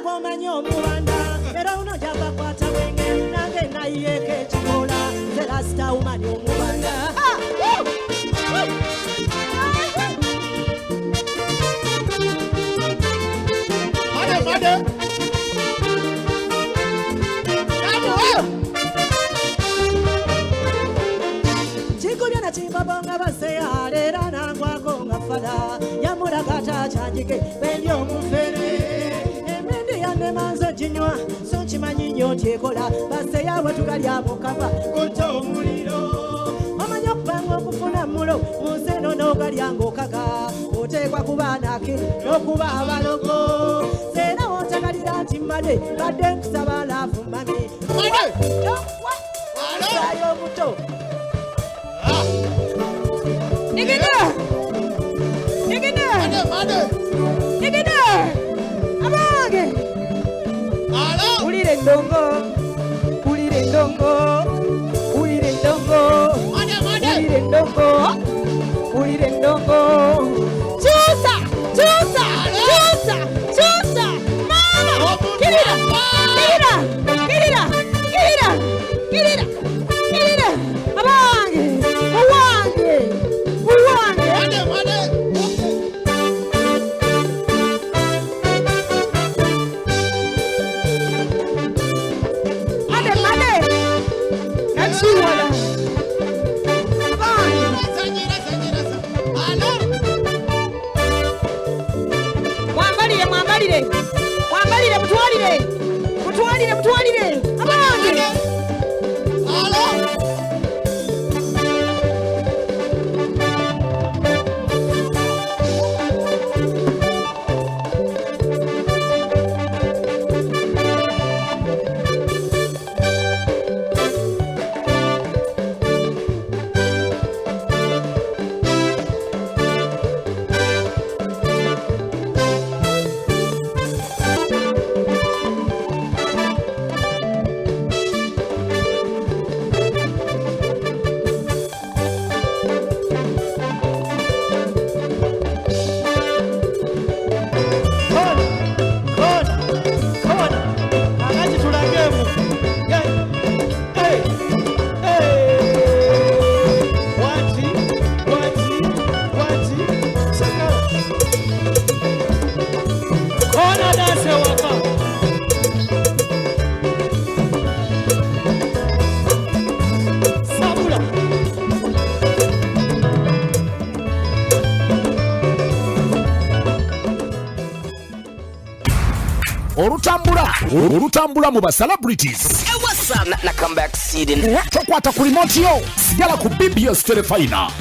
Komanyo Mubanda, Erono Jaba Quata Wing, Nagena Yeke Chimola, the last Umano Mubanda. Mother. Chikuliana Chibabonga Basea, Rana Guaconga Fada, Yamuragata Chajike, Benyo Mufere, Emendi and the Manza Jinua, Sonchimanino Tecola, Basea, Watugalia Mokava, Goto Murino, Mama Yopango Funa Muro, Museno no Gariango Kaka, Otegua Cubana, no Cuba Loco, Sena Otagadati Made, Baden Savala from Mami. What? Olutambula mu ba celebrities. What's up? Na comeback seeding. Chokwata ku remote yo. Sigala ku BBS Telefina.